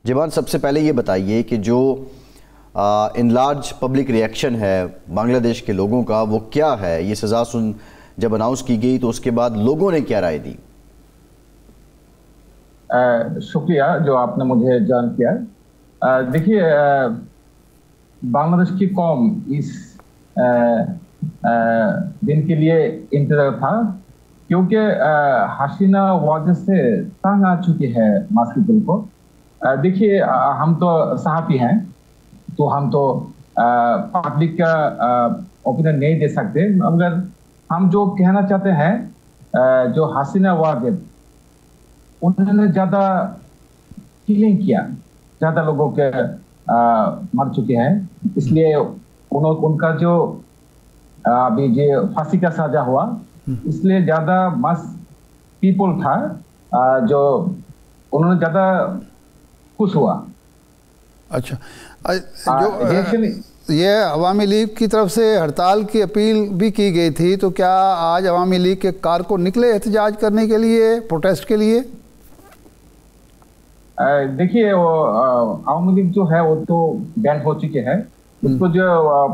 ज़बान, सबसे पहले ये बताइए कि जो इन लार्ज पब्लिक रिएक्शन है बांग्लादेश के लोगों का, वो क्या है? ये सज़ा जब अनाउंस की गई तो उसके बाद लोगों ने क्या राय दी? शुक्रिया जो आपने मुझे जान किया। देखिए, बांग्लादेश की कौम इस दिन के लिए इंतजार था, क्योंकि हसीना वाजह से तंग आ चुकी है मास पीपल को। देखिए, हम तो सहाफ़ी हैं, तो हम तो पब्लिक का ओपिनियन नहीं दे सकते, मगर हम जो कहना चाहते हैं, जो हसीना वाजह उन्होंने ज्यादा किलिंग किया, ज्यादा लोगों के मर चुके हैं, इसलिए उनका जो अभी जो फांसी का सजा हुआ, इसलिए ज्यादा मस पीपल था जो उन्होंने ज्यादा खुश हुआ। अच्छा, जो ये अवामी लीग की तरफ से हड़ताल की अपील भी की गई थी, तो क्या आज अवामी लीग के कारकुन निकले एहतजाज करने के लिए, प्रोटेस्ट के लिए? देखिए, वो अवामी लीग जो है वो तो बैन हो चुके हैं। उसको जो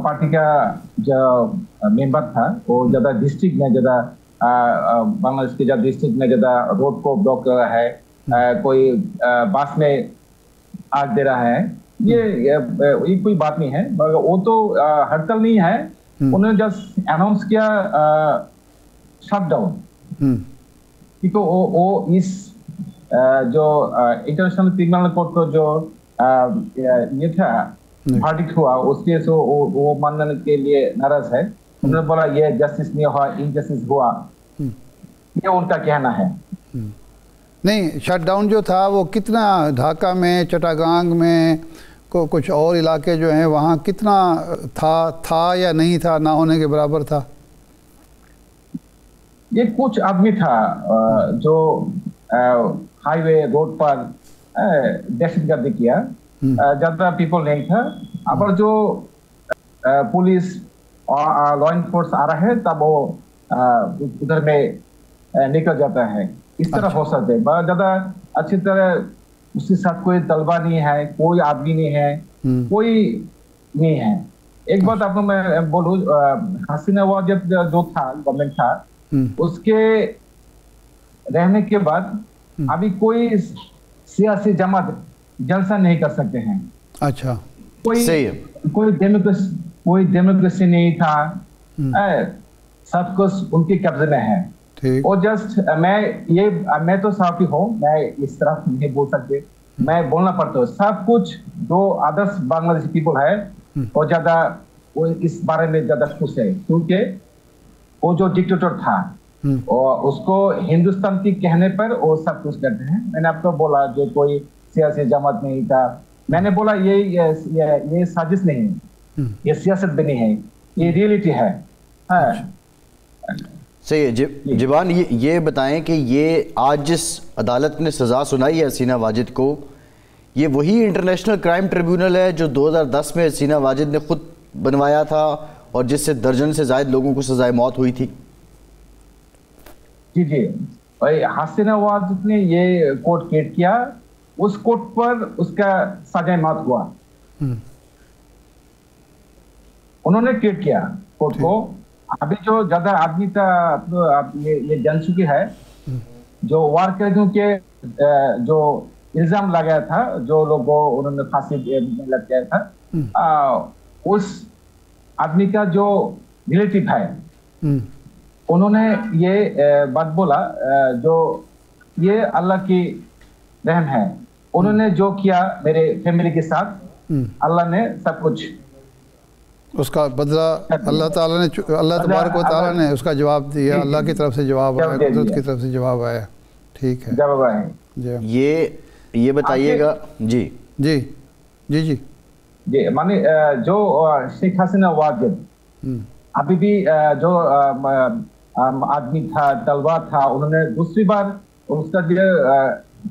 पार्टी का जो मेंबर था वो ज्यादा डिस्ट्रिक्ट में ज्यादा बांग्लादेश के ज्यादा डिस्ट्रिक्ट में ज्यादा रोड को ब्लॉक कर रहा है, कोई बस में आग दे रहा है। ये कोई बात नहीं है, मगर वो तो हड़ताल नहीं है। उन्होंने जस्ट अनाउंस किया शटडाउन, क्योंकि वो इस जो इंटरनेशनल क्रिमिनल कोर्ट को जो ये था वर्डिक्ट हुआ, उसके से वो मानने के लिए नाराज है। उन्होंने बोला ये जस्टिस नहीं हुआ, इनजस्टिस हुआ, ये उनका कहना है। नहीं, शटडाउन जो था वो कितना, ढाका में, चट्टागांग में, कुछ और इलाके जो हैं वहाँ कितना था या नहीं था, ना होने के बराबर था? ये कुछ आदमी था जो हाईवे रोड पर दहशतगर्दी किया, ज्यादा पीपल नहीं था। अब जो पुलिस और लॉ इन्फोर्स आ रहा है तब वो उधर में निकल जाता है। इस तरह हो सकते हैं, ज्यादा अच्छी तरह उसके साथ कोई तलबा नहीं है, कोई आदमी नहीं है, कोई नहीं है। एक बात आपको मैं बोलूं, हसीना वाजह जो था गवर्नमेंट था, उसके रहने के बाद अभी कोई सियासी जमात जलसा नहीं कर सकते हैं। अच्छा, कोई डेमोक्रेसी नहीं था, सब कुछ उनके कब्जे में है। और जस्ट मैं तो साफी हूँ, मैं इस तरह नहीं बोल सकते, मैं बोलना पड़ता है। सब कुछ जो आदर्श बांग्लादेशी पीपल है वो ज्यादा वो इस बारे में ज्यादा खुश है, क्योंकि वो जो डिक्टेटर था और उसको हिंदुस्तान की कहने पर वो सब कुछ करते हैं। मैंने आपको बोला जो कोई सियासी जमात नहीं था, मैंने बोला ये साजिश नहीं है, ये सियासत भी नहीं है, ये रियलिटी है। सही है। ज़बान, ये बताएं कि ये आज जिस अदालत ने सज़ा सुनाई है हसीना वाजिद को, ये वही इंटरनेशनल क्राइम ट्रिब्यूनल है जो 2010 में हसीना वाजिद ने खुद बनवाया था और जिससे दर्जन से ज़ायद लोगों को सजाए मौत हुई थी? जी जी, भाई हसीना वाजिद ने ये कोर्ट क्रिएट किया, उस कोर्ट पर उसका सजाए मौत हुआ। उन्होंने क्रिएट किया कोर्ट को। अभी जो ज्यादा आदमी था ये जान चुकी है, जो वार कैदियों के जो इल्जाम लगाया था, जो लोगों उन्होंने फांसी में लटकाया था, उस आदमी का जो रिलेटिव है, उन्होंने ये बात बोला, जो ये अल्लाह की रहम है, उन्होंने जो किया मेरे फैमिली के साथ, अल्लाह ने सब कुछ उसका बदला अल्लाह तबारक व तआला ने उसका जवाब दिया। अल्लाह की तरफ से जवाब आया, कुदरत की तरफ से जवाब आया। ठीक है, जवाब आया। ये बताइएगा। जी जी जी जी जी, माने जो शेख हसीना वाजिद अभी भी जो आदमी था, तलवा था, उन्होंने दूसरी बार उसका जो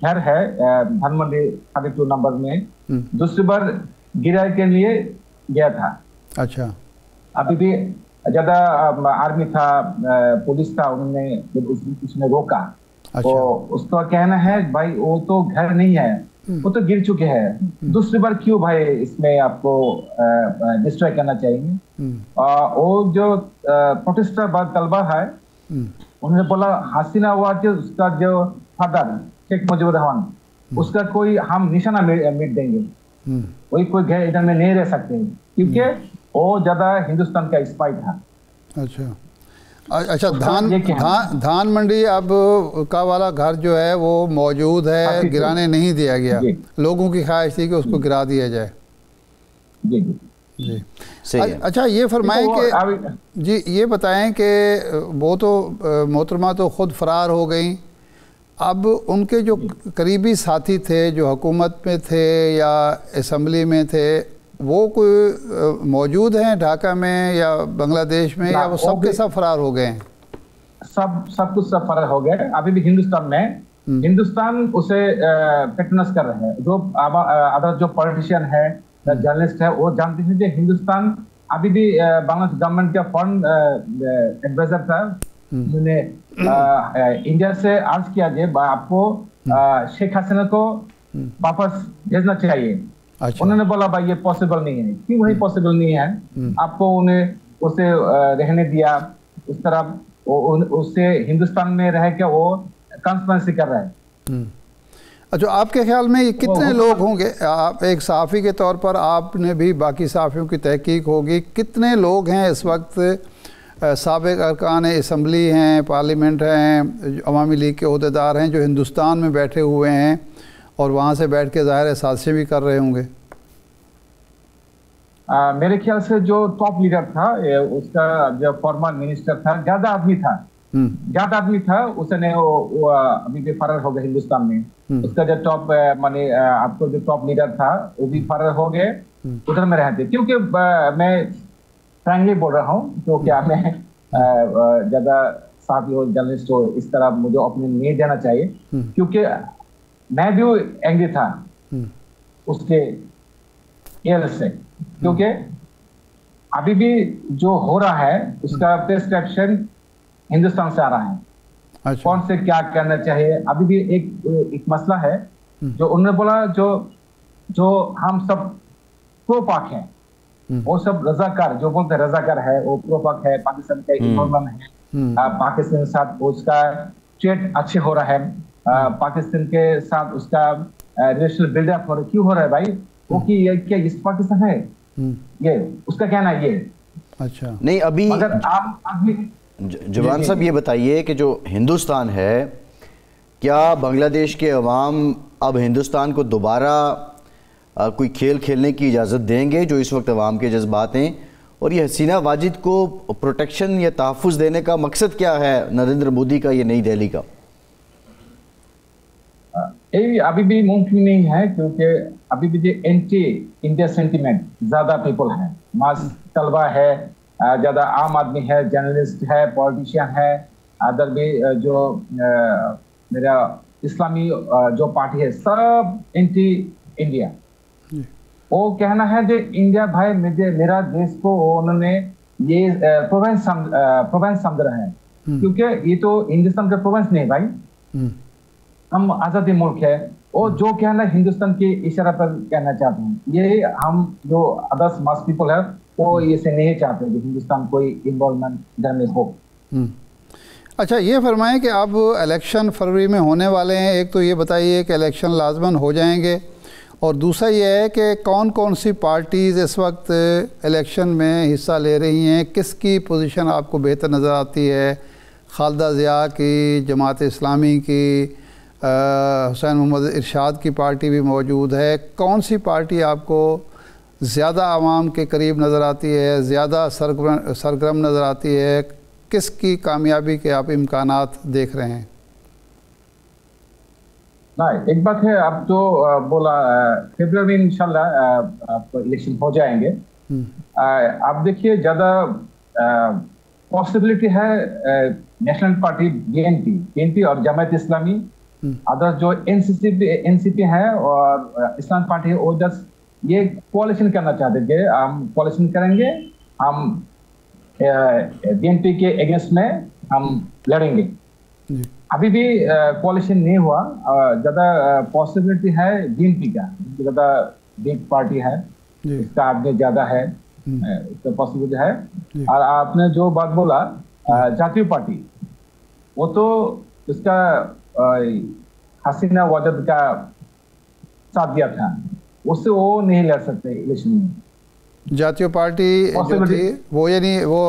घर है धानमंडी 32 नंबर में दूसरी बार गिराए के लिए गया था। अच्छा, अभी भी ज्यादा आर्मी था, पुलिस था, उन्होंने उसने रोका। अच्छा। तो उसका कहना है भाई वो तो घर नहीं है, वो तो गिर चुके हैं, दूसरी बार क्यों भाई इसमें आपको डिस्ट्रॉय करना चाहिए। वो जो प्रोटेस्टर तलबा है, उन्होंने बोला हसीना वाजिद उसका जो फादर शेख मुजीबुर रहमान, उसका कोई हम निशाना मिट देंगे, वही कोई घर इधर में नहीं रह सकते, क्योंकि वो ज्यादा हिंदुस्तान का स्पाई था। अच्छा, धान मंडी अब का वाला घर जो है वो मौजूद है, गिराने नहीं दिया गया, लोगों की ख्वाहिश थी कि उसको गिरा दिया जाए। जी जी अच्छा, ये फरमाएं कि जी ये बताएं कि वो तो मोहतरमा तो खुद फरार हो गई, अब उनके जो करीबी साथी थे जो हुकूमत में थे या असम्बली में थे, वो कोई मौजूद हैं ढाका में या बांग्लादेश में, या वो सब के सब फरार हो गए हैं? सब कुछ सब फरार हो गए। अभी भी हिंदुस्तान में, हिंदुस्तान उसे पेट्रोनाइज कर रहे हैं। जो अदर जो पॉलिटिशियन है, जर्नलिस्ट है, वो जानते हैं कि हिंदुस्तान अभी भी बांग्लादेश गवर्नमेंट का फॉरेन एडवाइजर था, उन्होंने इंडिया से अर्ज किया कि आपको शेख हसीना को वापस भेजना चाहिए। अच्छा। उन्होंने बोला भाई ये पॉसिबल नहीं है। क्यों वही पॉसिबल नहीं है? आपको उन्हें उसे रहने दिया उस तरह, उससे हिंदुस्तान में रह के वो कॉन्स्पिरेसी कर रहा है। अच्छा, आपके ख्याल में ये कितने लोग होंगे? आप एक सहाफ़ी के तौर पर आपने भी बाकी सहाफ़ियों की तहकीक होगी, कितने लोग हैं इस वक्त साबिक़ अरकान असम्बली हैं, पार्लियामेंट हैं, अवामी लीग के अहदेदार हैं जो हिंदुस्तान में बैठे हुए हैं और वहाँ से बैठ के ज़ाहिर साजिशें भी कर रहे होंगे? मेरे ख्याल से जो टॉप लीडर था, उसका जो फॉर्मर मिनिस्टर था, ज्यादा आदमी था, उसने वो अभी भी फरार हो गए हिंदुस्तान में। उसका जो टॉप माने आपको जो टॉप लीडर था वो भी फरार हो गए, उधर में रहते। क्योंकि मैं फ्रैंकली बोल रहा हूँ, तो क्या मैं ज्यादा साथी हो, जर्नलिस्ट हो, इस तरह मुझे अपने नहीं देना चाहिए, क्योंकि मैं भी एंग्री था उसके एयर से, क्योंकि अभी भी जो हो रहा है उसका प्रिस्क्रिप्शन हिंदुस्तान से आ रहा है। अच्छा। कौन से क्या करना चाहिए, अभी भी एक मसला है जो उन्होंने बोला, जो हम सब प्रो पाक हैं, वो सब रजाकार, जो बोलते हैं रजाकार है, वो प्रो पाक है, पाकिस्तान का इन्वॉल्वमेंट है, पाकिस्तान के साथ उसका ट्रेड अच्छे हो रहा है, पाकिस्तान के साथ उसका रिलेशन बिल्डअप हो रहा है। क्यों हो रहा है भाई? वो कि ये क्या इस पाकिस्तान है, ये उसका कहना है ये। अच्छा, नहीं अभी अगर आप जवान साहब ये बताइए कि जो हिंदुस्तान है, क्या बांग्लादेश के अवाम अब हिंदुस्तान को दोबारा कोई खेल खेलने की इजाज़त देंगे जो इस वक्त अवाम के जज्बात हैं, और ये हसीना वाजिद को प्रोटेक्शन या तहफ़्फ़ुज़ देने का मकसद क्या है नरेंद्र मोदी का, ये नई दिल्ली का? ये अभी भी मुमकिन नहीं है, क्योंकि अभी भी एंटी इंडिया सेंटीमेंट ज्यादा पीपल है, मास तलबा है, ज्यादा आम आदमी है, जर्नलिस्ट है, पॉलिटिशियन है, अदर भी जो मेरा इस्लामी जो पार्टी है, सब एंटी इंडिया। वो कहना है कि इंडिया भाई मेरा देश को उन्होंने ये प्रोविंस समझ रहा है, क्योंकि ये तो हिंदुस्तान का प्रोविंस नहीं भाई, हम आजादी मुल्क है। और जो कहना हिंदुस्तान के इशारा पर कहना चाहते हैं, ये हम जो अदर्स मास पीपल है वो ये से नहीं चाहते कि हिंदुस्तान कोई इन्वॉल्वमेंट इधर में हो। अच्छा, ये फरमाएं कि अब इलेक्शन फरवरी में होने वाले हैं, एक तो ये बताइए कि इलेक्शन लाजमन हो जाएंगे, और दूसरा ये है कि कौन कौन सी पार्टीज़ इस वक्त इलेक्शन में हिस्सा ले रही हैं, किसकी पोजीशन आपको बेहतर नज़र आती है? खालिदा ज़िया की, जमात इस्लामी की, हुसैन मोहम्मद इरशाद की पार्टी भी मौजूद है। कौन सी पार्टी आपको ज़्यादा आवाम के करीब नज़र आती है, ज़्यादा सरगर्म नज़र आती है? किसकी कामयाबी के आप इम्कानात देख रहे हैं? नहीं, एक बात है, आप जो बोला फरवरी में इंशाल्लाह इलेक्शन हो जाएंगे। आप देखिए ज्यादा पॉसिबिलिटी है नेशनल पार्टी बीएनपी और जमात इस्लामी, अदर जो एनसीपी है और इस्लाम पार्टी है, वो जस्ट ये कोalition करना चाहते थे। हम कोalition करेंगे, हम बीएनपी के अगेंस्ट में हम लड़ेंगे। अभी भी कोalition नहीं हुआ। ज्यादा पॉसिबिलिटी है बीएनपी का, ज्यादा बिग पार्टी है, इसका आगे ज्यादा है, इसका पॉसिबिलिटी है। और आपने जो बात बोला जातीय पार्टी, वो तो इसका हसीना वाजद का साथ दिया था, उससे वो नहीं लड़ सकते इलेक्शन में। जातीय पार्टी जो थी वो यानी वो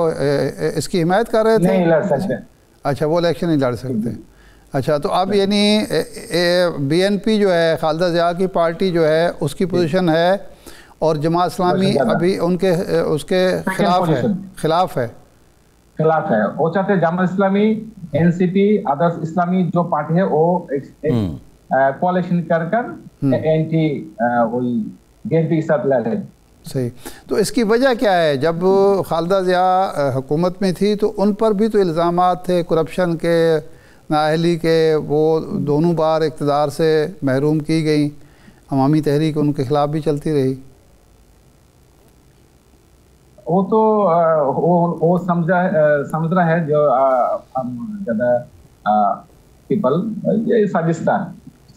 इसकी हिमायत कर रहे थे, नहीं लड़ सकते। अच्छा, वो इलेक्शन नहीं लड़ सकते। अच्छा, तो अब यानी बीएनपी जो है खालिदा जिया की पार्टी जो है उसकी पोजीशन है, और जमात इस्लामी अभी उनके उसके खिलाफ है। वो चाहते हैं जमात इस्लामी, एनसीपी, आदर्श इस्लामी जो पार्टी है वो कोalition कर एंटी वही बीएनपी के साथ लड़े। सही। तो इसकी वजह क्या है? जब खालिदा जिया हुकूमत में थी तो उन पर भी तो इल्ज़ामात थे करप्शन के, नाअहली के, वो दोनों बार इक़्तिदार से महरूम की गई, अवामी तहरीक उनके खिलाफ भी चलती रही। वो तो वो समझ रहा है जो ज़्यादा पीपल, ये साजिश था,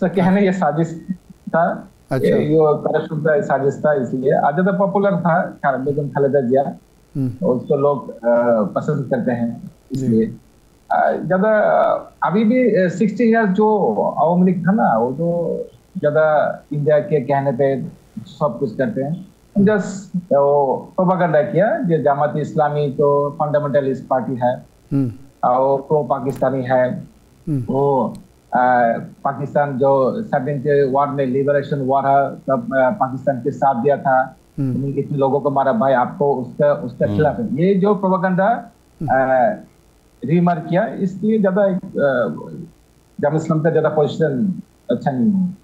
कहने ये साजिश था। अच्छा। ये करप्शन का साजिश था, इसलिए ज्यादा पॉपुलर था बेगम खालिदा जिया, उसको लोग पसंद करते हैं, इसलिए ज्यादा। अभी भी 60 ईयर्स जो अवामी लीग था ना, वो तो ज्यादा इंडिया के कहने पे सब कुछ करते हैं। जस्ट वो प्रोपेगेंडा किया जो जमात इस्लामी तो फंडामेंटलिस्ट पार्टी है और प्रो पाकिस्तानी है, वो पाकिस्तान जो 70 वार में लिबरेशन वार है तब पाकिस्तान के साथ दिया था, इतने लोगों को मारा भाई, आपको उसका खिलाफ है। ये जो प्रोपेगेंडा रीमार्क किया, इसलिए ज्यादा जमात इस्लामी का ज्यादा पोजीशन अच्छा नहीं है।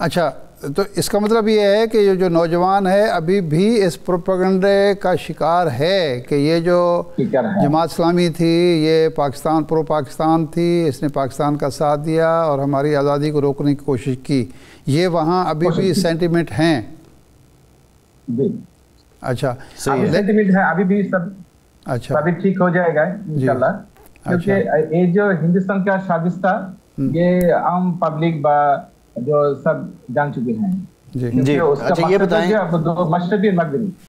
अच्छा, तो इसका मतलब ये है कि जो नौजवान है अभी भी इस प्रोपेगेंडे का शिकार है कि ये जो जमात इस्लामी थी ये पाकिस्तान प्रो पाकिस्तान थी, इसने पाकिस्तान का साथ दिया और हमारी आज़ादी को रोकने की कोशिश की, ये वहाँ अभी भी सेंटिमेंट हैं। अच्छा, सेंटिमेंट है अभी भी सब। अच्छा, अभी ठीक हो जाएगा इंशाल्लाह, क्योंकि ये जो हिंदुस्तान का साजिश था ये आम पब्लिक जो सब जान चुके हैं। जी। अच्छा, ये बताएं, मशरक़ी मगरिबी